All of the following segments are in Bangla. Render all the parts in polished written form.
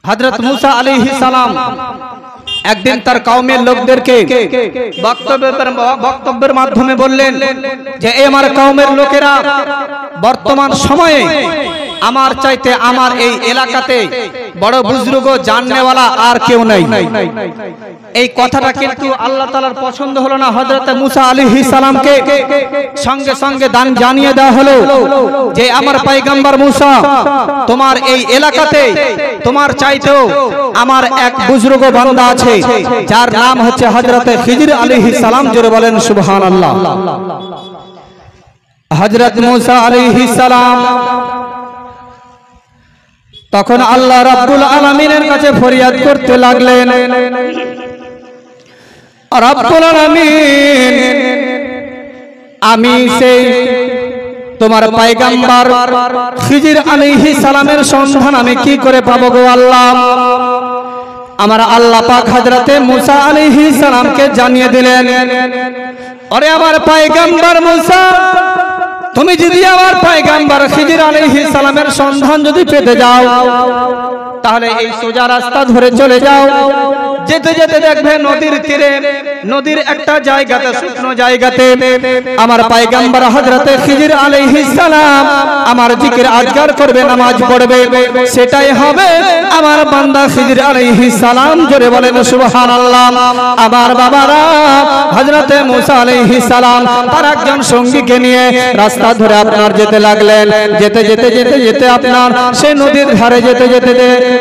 হযরত মুসা আলাইহিস সালাম একদিন তার কওমের লোকদেরকে বক্তব্যের মাধ্যমে বললেন যে এ আমার কওমের লোকেরা, বর্তমান সময়ে আমার চাইতে আমার এই এলাকাতে বড় বুজুর্গ জাননেওয়ালা আর কেউ নাই। এই কথাটা কিন্তু আল্লাহ তাআলার পছন্দ হলো না। হযরত মুসা আলাইহিস সালামকে সঙ্গে সঙ্গে জানিয়ে দেওয়া হলো যে আমার পয়গম্বর মুসা, তোমার এই এলাকাতে তোমার চাইতেও আমার এক বুজুর্গ বান্দা আছে যার নাম হচ্ছে হযরত খিজির আলাইহিস সালাম। জোরে বলেন সুবহানাল্লাহ। হযরত মুসা আলাইহিস সালাম তখন আল্লাহ রাব্বুল আলামিনের কাছে ফরিয়াদ করতে লাগলেন, রাব্বুল আলামিন, আমি সেই তোমার পয়গম্বর খিজির আলাইহিস সালামের সন্ধান আমি কি করে পাবো গো আল্লাহ? আমার আল্লাহ পাক হযরতে মুসা আলাইহিস সালামকে জানিয়ে দিলেন, আরে আমার পয়গম্বর মুসা, তুমি যদি আমার পয়গম্বর খিজির আলাইহিস সালামের সন্ধান যদি পেতে যাও, তাহলে এই সোজা রাস্তা ধরে চলে যাও। যেতে যেতে দেখবে নদীর তীরে, নদীর একটা জায়গাতে, শুকনো জায়গাতে আমার পয়গম্বর হযরতে খিজির আলাইহিস সালাম আমার জিকির আজকার করবে, নামাজ পড়বে, সেটাই হবে আমার বান্দা খিজির আলাইহিস সালাম। জোরে বলেন সুবহানাল্লাহ। আমার বাবারা, হযরতে মুসা আলাইহিস সালাম তার একজন সঙ্গীকে নিয়ে রাস্তা ধরে আপনার যেতে লাগলেন। যেতে যেতে যেতে যেতে আপনার সেই নদীর ধারে যেতে যেতে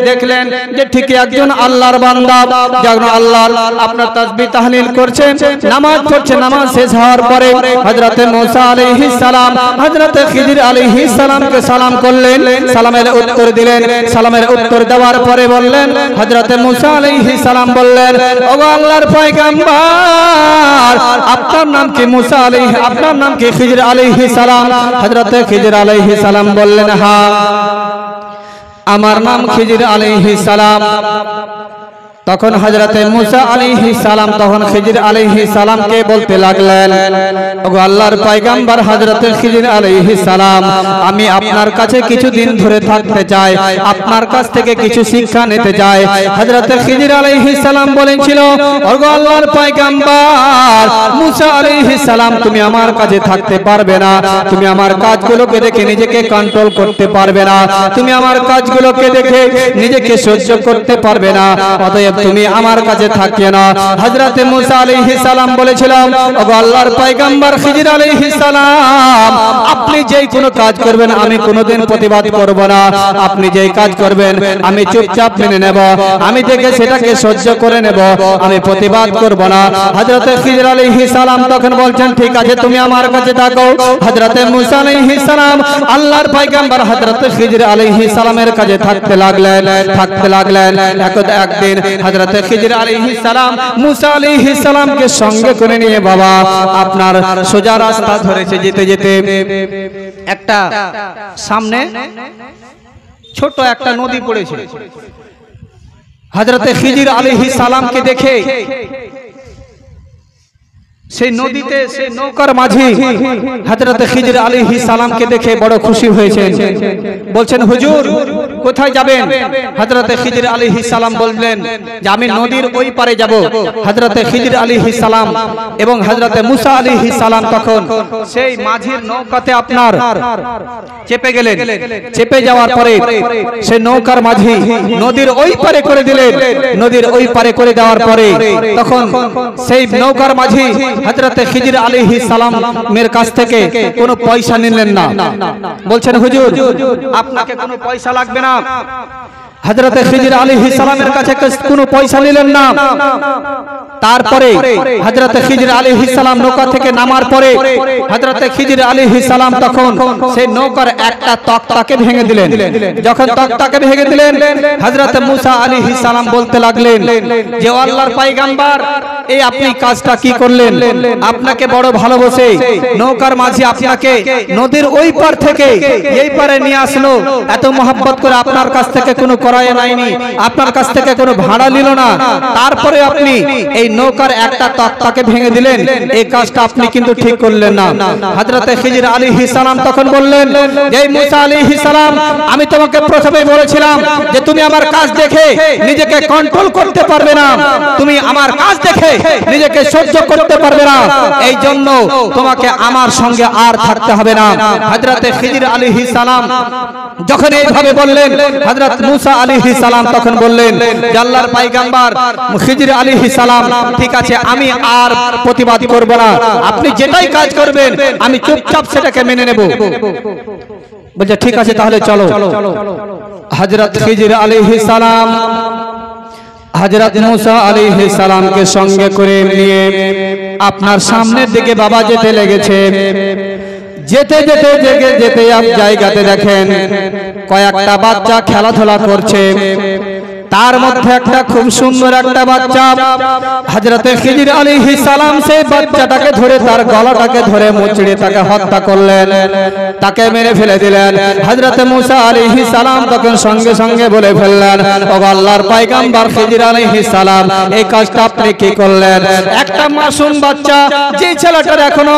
দেখলেন যে ঠিকই একজন আল্লাহর বান্দা, যখন আল্লাহ আপনার তাসবিহ তাহলিল করছেন, নামাজ পড়ছে, নামাজ শেষ হওয়ার পরে হযরতে মুসা আলাইহিস সালাম হযরতে খিজির আলাইহিস সালামকে সালাম করলেন, সালামের উত্তর দিলেন। সালামের উত্তর দেওয়ার পরে বললেন, হযরতে মুসা আলাইহিস সালাম বললেন, ওগো আল্লাহর পয়গম্বর, আপনার নাম কি? মুসা আলাইহিস, আপনার নাম কি খিজির আলাইহিস সালাম? হযরতে খিজির আলাইহিস সালাম বললেন, হ্যাঁ আমার নাম খিজির আলাইহিস সালাম। তখন হযরতে মুসা আলাইহিস সালাম তখন খিজির আলাইহিস সালামকে বলতে লাগলেন, ওগো আল্লাহর পয়গম্বর হযরতে খিজির আলাইহিস সালাম, আমি আপনার কাছে কিছুদিন ধরে থাকতে চাই, আপনার কাছ থেকে কিছু শিক্ষা নিতে চাই। হযরতে খিজির আলাইহিস সালাম বলেছিল, ওগো আল্লাহর পয়গম্বর মুসা আলাইহিস সালাম, তুমি আমার কাছে থাকতে পারবে না, তুমি আমার কাজগুলোকে দেখে নিজেকে কন্ট্রোল করতে পারবে না, তুমি আমার কাজগুলোকে দেখে নিজেকে সহ্য করতে পারবে না, অতএব তুমি আমার কাছে থাকিও না। হযরতে মুসা আলাইহিস সালাম বলেছিলাম, ওগো আল্লাহর পয়গম্বর খিজির আলাইহিস সালাম, আপনি যেই কোনো কাজ করবেন আমি কোনোদিন প্রতিবাদ করব না, আপনি যেই কাজ করবেন আমি চুপচাপ মেনে নেব, আমি দেখে সেটাকে সহ্য করে নেব, আমি প্রতিবাদ করব না। হযরতে খিজির আলাইহিস সালাম তখন বলছেন, ঠিক আছে তুমি আমার কাছে থাকো। হযরতে মুসা আলাইহিস সালাম আল্লাহর পয়গম্বর হযরতে খিজির আলাইহিস সালামের কাছে থাকতে লাগলেন, থাকতে লাগলেন। একদিন হযরতে খিজির আলাইহিস সালাম মুসা আলাইহিস সালামকে সঙ্গে করে নিয়ে বাবা আপনার সোজা রাস্তা ধরেছে। যেতে যেতে একটা সামনে ছোট একটা নদী পড়েছে। হযরতে খিজির আলাইহিস সালামকে দেখে সেই নদীতে সেই নৌকার মাঝি হযরতে খিজির আলাইহিস সালামকে দেখে বড় খুশি হয়েছেন। বলছেন, হুজুর কোথায় যাবেন? হযরতে খিজির আলাইহিস সালাম বললেন যে আমি নদীর ওই পারে যাব। হযরতে খিজির আলাইহিস সালাম এবং হযরতে মুসা আলাইহিস সালাম তখন সেই মাঝির নৌকাতে আপনার চেপে গেলেন। চেপে যাওয়ার পরে সেই নৌকার মাঝি নদীর ওই পারে করে দিলেন। নদীর ওই পারে করে দেওয়ার পরে তখন সেই নৌকার মাঝি হযরতে খিজির আলাইহিস সালামের কাছ থেকে কোনো পয়সা নিলেন না। বলছেন, হুজুর আপনাকে কোনো পয়সা লাগবে না। হযরতে খিজির আলাইহিস সালামের কাছে কোনো পয়সা নিলেন না। তারপরে হযরতে খিজির আলাইহিস সালাম নৌকা থেকে নামার পরে হযরতে খিজির আলাইহিস সালাম তখন সেই নৌকার একটা তক্তাকে ভেঙে দিলেন। যখন তক্তাকে ভেঙে দিলেন, হযরতে মুসা আলাইহিস সালাম বলতে লাগলেন যে আল্লাহর পয়গম্বর, এই আপনি কাজটা কি করলেন? আপনাকে বড় ভালোবাসে নৌকার মাঝি আপনাকে নদীর ওই পার থেকে এই পারে নিয়ে আসলো, এত মহব্বত করে আপনার কাছ থেকে কোনো করায় নাইনি, আপনার কাছ থেকে কোনো ভাড়া নিল না, তারপরে আপনি এই নৌকার একটা তক্তাকে ভেঙে দিলেন, এই কাজটা আপনি কিন্তু ঠিক করলেন না। হযরতে খিজির আলাইহিস সালাম তখন বললেন, এই মুসা আলাইহিস সালাম, আমি তোমাকে প্রথমেই বলেছিলাম যে তুমি আমার কাজ দেখে নিজেকে কন্ট্রোল করতে পারবে না, তুমি আমার কাজ দেখে নিজেকে সহ্য করতে পারবে না, এই জন্য তোমাকে আমার সঙ্গে আর থাকতে হবে না। হযরতে খিজির আলাইহিস সালাম যখন এইভাবে বললেন, হযরত মুসা আলাইহিস সালাম তখন বললেন যে আল্লাহর পয়গম্বর খিজির আলাইহিস সালাম, ঠিক আছে আমি আর প্রতিবাদ করব না, আপনি যেটাই কাজ করবেন আমি চুপচাপ সেটাকে মেনে নেব। বলছে ঠিক আছে তাহলে চলো। হযরত খিজির আলাইহিস সালাম হযরত মুসা আলাইহিস সালামকে সঙ্গে করে নিয়ে আপনার সামনের দিকে বাবা যেতে লেগেছে। যেতে যেতে যেতে এক জায়গাতে দেখেন কয়েকটা বাচ্চা খেলাধুলা করছে, তার মধ্যে একটা খুব সুন্দর একটা বাচ্চা। হযরতে খিজির আলাইহিস সালাম সেই বাচ্চাটাকে ধরে তার গলাটাকে ধরে মুচড়ে তাকে হত্যা করলেন, তাকে মেরে ফেলে দিলেন। হযরতে মুসা আলাইহিস সালাম তখন সঙ্গে সঙ্গে বলে ফেললেন, ও আল্লাহর পয়গম্বর খিজির আলাইহিস সালাম, এই কাজটা আপনি কি করলেন? একটা মাসুম বাচ্চা, যে ছেলেটার এখনো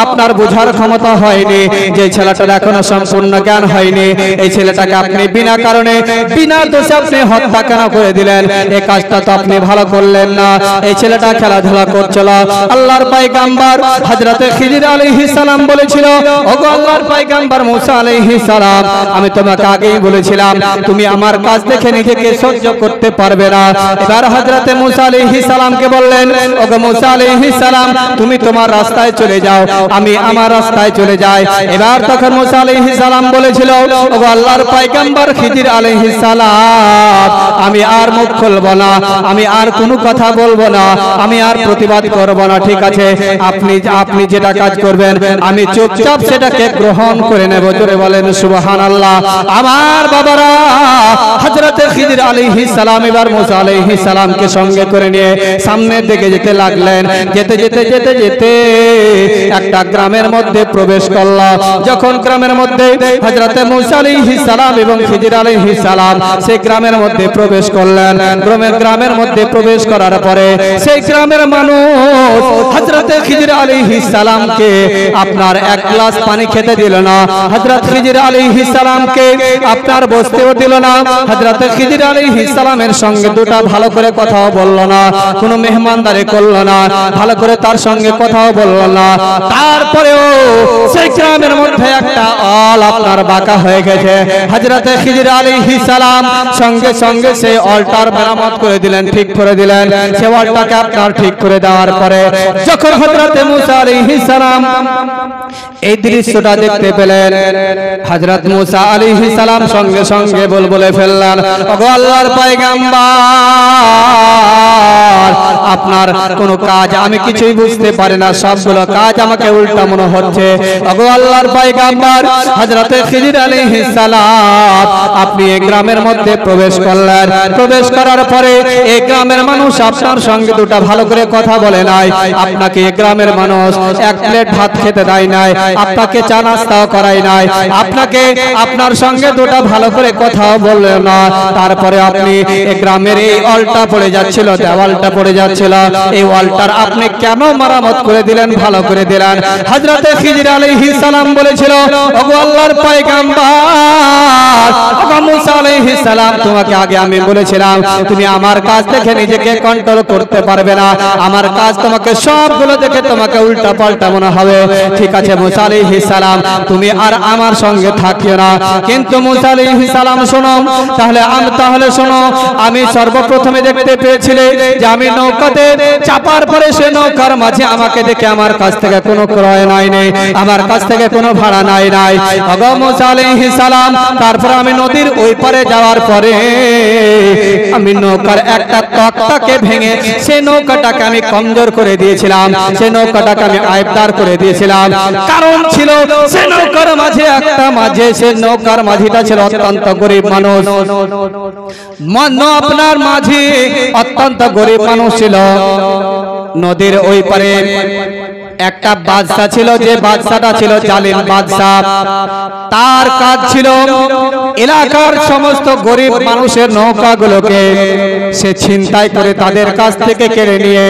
আপনার বোঝার ক্ষমতা হয়নি, যে ছেলেটার এখনো সম্পূর্ণ জ্ঞান হয়নি, এই ছেলেটাকে আপনি বিনা কারণে বিনা দোষে আপনি হত্যা কেন করে দিলেন? এই কাজটা তো আপনি ভালো করলেন না। এই ছেলেটা খেলাধুলা করছিল, আল্লাহর পয়গম্বর হযরতে খিজির আলাইহিস সালাম বলেছিল, ওগো আল্লাহর পয়গম্বর মুসা আলাইহিস সালাম, আমি তোমাকে আগেই বলেছিলাম তুমি আমার কাজ দেখে নিজেকে সহ্য করতে পারবে না। এবার হযরতে মুসা আলাইহিস সালামকে বললেন, ওগো মুসা আলাইহিস সালাম, তুমি তোমার রাস্তায় চলে যাও, আমি আমার রাস্তায় চলে যাই। এবার তখন মুসা আলাইহিস সালাম বলেছিল, ওগো আল্লাহর পয়গম্বর খিজির আলাইহিস সালাম, আমি আর মুখ খুলব না, আমি আর কোনো কথা বলবো না, আমি আর প্রতিবাদ করব না, ঠিক আছে আপনি যেটা কাজ করবেন আমি চুপচাপ সেটাকে গ্রহণ করে নেব। জোরে বলেন সুবহানাল্লাহ। আমার বাবারা, হযরতে খিজির আলাইহিস সালাম এবার মুসা আলাইহিস সালামকে সঙ্গে করে নিয়ে সামনের দিকে যেতে লাগলেন। যেতে যেতে যেতে যেতে একটা গ্রামের মধ্যে প্রবেশ করল। যখন গ্রামের মধ্যে হযরতে মুসা আলাইহিস সালাম এবং খিজির আলাইহিস সালাম সেই গ্রামের মধ্যে প্রবেশ করলেন, গ্রামের মধ্যে প্রবেশ করার পরে সেই গ্রামের মানুষ হযরতে খিজির আলাইহিস সালামকে আপনার এক গ্লাস পানি খেতে দিল না, হযরত খিজির আলাইহিস সালামকে আপনার বসতেও দিল না, হযরতে খিজির আলাইহিস সালামের সঙ্গে দুটো ভালো করে কথাও বলল না, কোনো মেহমানদারি করল না, ভালো করে তার সঙ্গে কথাও বলল না। তারপরেও সেই গ্রামের মধ্যে একটা অল আপনার বাঁকা হয়ে গেছে। হযরতে খিজির আলাইহিস সালাম সঙ্গে সঙ্গে সেই অলটার মেরামত করে দিলেন, ঠিক করে দিলেন। সেই অলটাকে আপনার ঠিক করে দেওয়ার পরে যখন হযরতে মুসা আলাইহিস সালাম এই দৃশ্যটা দেখতে পেলেন, হযরত মুসা আলাইহিস সালাম সঙ্গে সঙ্গে বলে ফেললেন, ওগো আল্লাহর পয়গম্বর, আপনার কোন কাজ আমি কিছুই বুঝতে পারি না, সবগুলো কাজ আমাকে উল্টা মনে হচ্ছে। ওগো আল্লাহর পয়গম্বর হযরতে খিজির আলাইহিস সালাম, আপনি এই গ্রামের মধ্যে প্রবেশ করলেন, প্রবেশ করার পরে এই গ্রামের মানুষ আপনার সঙ্গে দুটো ভালো করে কথা বলে নাই, আপনাকে এই গ্রামের মানুষ এক প্লেট ভাত খেতে দেয় নাই, আপনাকে চা নাস্তাও করায় নাই, আপনাকে আপনার সঙ্গে দুটো ভালো করে কথাও বললেন না। তারপরে আপনি এই গ্রামের এই অলটা পড়ে যাচ্ছিল, দেওয়ালটা পড়ে যাচ্ছিল, এই ওয়ালটার আপনি কেন মেরামত করে দিলেন, ভালো করে দিলেন? হযরতে খিজির আলাইহিস সালাম বলেছিল, ওগো আল্লাহর পয়গম্বর, ওগো মুসা আলাইহিস সালাম, তোমাকে আগে আমি বলেছিলাম তুমি আমার কাজ দেখে নিজেকে কন্ট্রোল করতে পারবে না, আমার কাজ তোমাকে সবগুলো দেখে তোমাকে উল্টা পাল্টা মনে হবে, ঠিক আছে মুসা আলাইহিস সালাম তুমি আর আমার সঙ্গে থাকিও না। কিন্তু মুসা আলাইহিস সালাম শোনো, তাহলে শোনো, আমি সর্বপ্রথমে দেখতে পেয়েছিলে যে আমি নৌকাতে চাপার পরে সে নৌকার মাঝে আমাকে দেখে আমার কাছ থেকে কোনো ক্রয় নাই, আমার কাছ থেকে কোনো ভাড়া নাই। ওগো মুসা আলাইহিস সালাম, তারপর আমি নদীর ওই পারে যাওয়ার পরে আমি নৌকার একটা তক্তাকে ভেঙে সেই নৌকাটাকে আমি কমজোর করে দিয়েছিলাম, সেই নৌকাটাকে আমি আয়বদার করে দিয়েছিলাম। কারণ ছিল সে নৌকার মাঝে সে নৌকার মাঝিটা ছিল অত্যন্ত গরিব মানুষ, আপনার মাঝি অত্যন্ত গরিব মানুষ ছিল। নদীর ওই পারে একটা বাদশা ছিল, যে বাদশাটা ছিল জালিম বাদশা। তার কাজ ছিল এলাকার সমস্ত গরিব মানুষের নৌকাগুলোকে সে ছিনতাই করে তাদের কাছ থেকে কেড়ে নিয়ে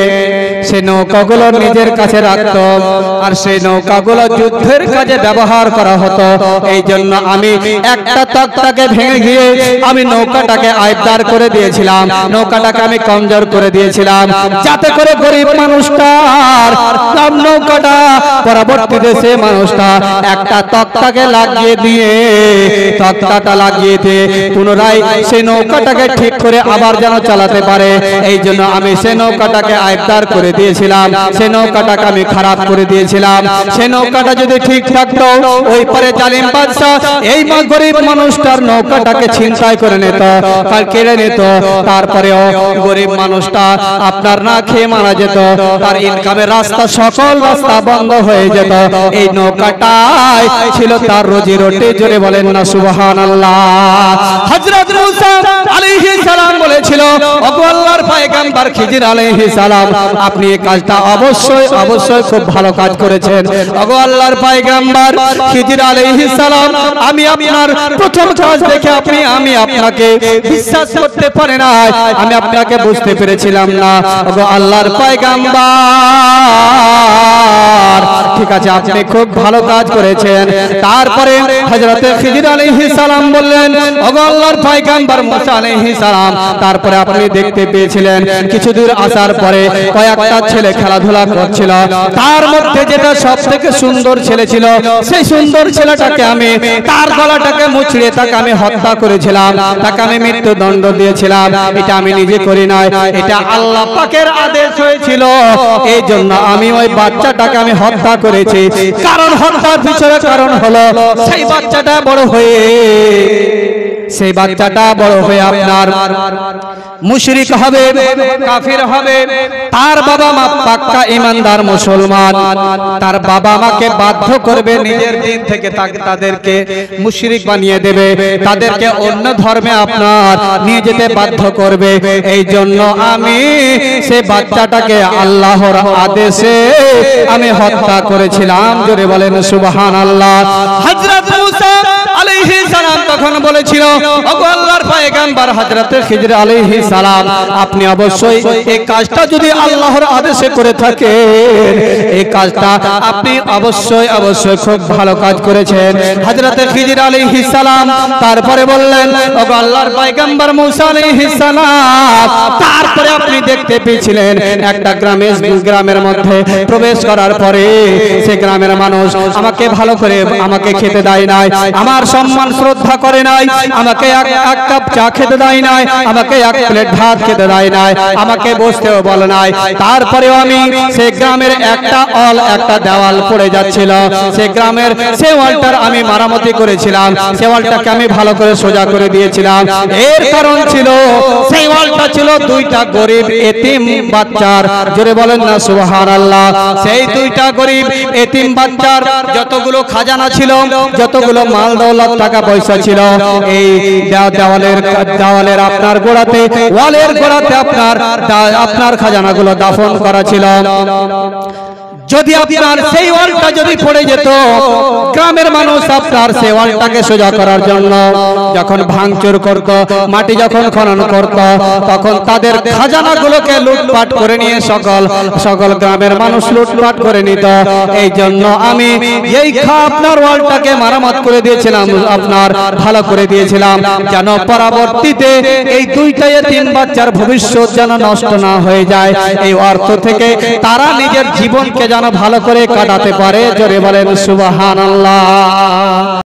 সে নৌকাগুলো নিজের কাছে রাখত, আর সেই নৌকাগুলো যুদ্ধের কাজে ব্যবহার করা হতো। এই জন্য আমি একটা তক্তাকে ভেঙে গিয়ে আমি নৌকাটাকে আয়ত্তার করে দিয়েছিলাম, নৌকাটাকে আমি কমজোর করে দিয়েছিলাম, যাতে করে গরিব মানুষটার নৌকাটা পরবর্তীতে সে মানুষটা একটা তক্তাকে লাগিয়ে দিয়ে তক্তাটা লাগিয়ে দিয়ে পুনরায় সেই নৌকাটাকে ঠিক করে আবার যেন চালাতে পারে। এই জন্য আমি সে নৌকাটাকে আয়ত্তার করে দিয়েছিলাম, সে নৌকাটাকে আমি খারাপ করে দিয়েছিলাম। সে নৌকাটা যদি ঠিক থাকতো, ওই পরে জালিম বাদশা এই গরিব মানুষটার নৌকাটাকে ছিনতাই করে নিত, কেড়ে নিত, তারপরেও গরিব মানুষটা আপনার না খেয়ে মারা যেত, তার ইনকামের রাস্তা সকল রাস্তা বন্ধ হয়ে যেত। এই নৌকাটাই ছিল তার রুজি রুটি। জোরে বলেন না সুবহানাল্লাহ। হযরত মূসা আলাইহিস সালাম বলেছিল, ওগো আল্লাহর পয়গম্বর খিজির আলাইহিস সালাম, আপনি এই কাজটা অবশ্যই অবশ্যই খুব ভালো কাজ করেছেন। ওগো আল্লাহর পয়গম্বর খিজির আলাইহিস সালাম, আমি আপনার প্রথম কাজ দেখে আমি আপনাকে বিশ্বাস করতে পারি না, আমি আপনাকে বুঝতে পেরেছিলাম না। ওগো আল্লাহর পয়গম্বর, ঠিক আছে, আপনি খুব ভালো কাজ করেছেন। তারপরে হযরত খিজির আলাইহিস সালাম বললেন, ওগো আল্লাহর পয়গম্বর মুসা আলাইহিস সালাম, তারপরে আপনি দেখতে পেয়েছিলেন কিছু দূর আসার পরে কয়েকটা ছেলে খেলাধুলা করছিল, তার মধ্যে যেটা সবথেকে সুন্দর ছেলে ছিল, সেই সুন্দর ছেলেটাকে আমি তার গলাটাকে মুচড়ে তাকে আমি হত্যা করেছিলাম, তাকে আমি মৃত্যুদণ্ড দিয়েছিলাম। এটা আমি নিজে করি নাই, এটা আল্লাহ পাকের আদেশ হয়েছিল। এই জন্য আমি ওই বাচ্চাটাকে আমি হত্যা করেছি। কারণ হত্যার পিছনে কারণ হলো সেই বাচ্চাটা বড় হয়ে আপনার মুশরিক হবে, কাফির হবে। তার বাবা মা পাক্কা ঈমানদার মুসলমান, তার বাবা মাকে বাধ্য করবে নিজের দিন থেকে তাদেরকে মুশরিক বানিয়ে দেবে, তাদেরকে অন্য ধর্মে আপনার নিয়ে যেতে বাধ্য করবে। এই জন্য আমি সেই বাচ্চাটাকে আল্লাহর আদেশে আমি হত্যা করেছিলাম। জোরে বলেন সুবহানাল্লাহ। হযরত মূসা আলাইহিস সালাম তখন বলেছিল, ওগো আল্লাহর পয়গম্বর হযরত খিজির আলাইহিস সালাম, আপনি অবশ্যই এই কাজটা যদি আল্লাহর আদেশে করে থাকেন, এই কাজটা আপনি অবশ্যই অবশ্যই খুব ভালো কাজ করেছেন। হযরত খিজির আলাইহিস সালাম তারপরে বললেন, ওগো আল্লাহর পয়গম্বর মূসা আলাইহিস সালাম, তারপরে আপনি দেখতে পেয়েছিলেন একটা গ্রামের মধ্যে প্রবেশ করার পরে সে গ্রামের মানুষ আমাকে ভালো করে আমাকে খেতে দেয় নাই, আমার সম্মান শ্রদ্ধা করে নাই, আমাকে এক কাপ চা খেতে দেয় নাই, আমাকে এক প্লেট ভাত খেতে দেয় নাই, আমাকে বসতেও বলে নাই। তারপরেও আমি সেই গ্রামের একটা দেওয়াল পড়ে যাচ্ছিল, সেই গ্রামের সেই ওয়ালটার আমি মারামতি করেছিলাম, সেই ওয়ালটাকে আমি ভালো করে সোজা করে দিয়েছিলাম। এর কারণ ছিল সেই ওয়ালটা ছিল দুইটা গরিব এতিম বাচ্চার। জোরে বলেন না সুবহানাল্লাহ। সেই দুইটা গরিব এতিম বাচ্চার যতগুলো খাজানা ছিল, যতগুলো মাল দৌলত টাকা পয়সা ছিল, এই দেওয়ালের আপনার গোড়াতে, ওয়ালের গোড়াতে আপনার খাজানাগুলো দাফন করা ছিল। যদি আপনার সেই ওয়ালটা যদি পড়ে যেত, গ্রামের মানুষ আপনার সেই ওয়ালটাকে সোজা করার জন্য যখন ভাঙচুর করত, মাটি যখন খনন করত, তখন তাদের খাজানাগুলোকে লুটপাট করে নিয়ে সকল গ্রামের মানুষ লুটপাট করে নিত। এই জন্য আমি এই আপনার ওয়ালটাকে মারামত করে দিয়েছিলাম, আপনার ভালো করে দিয়েছিলাম, যেন পরবর্তীতে এই দুইটা এতিম বাচ্চার ভবিষ্যৎ যেন নষ্ট না হয়ে যায়। এই অর্থ থেকে তারা নিজের জীবনকে যেন ভালো করে কাটাতে পারে। জোরে বলেন সুবহানাল্লাহ।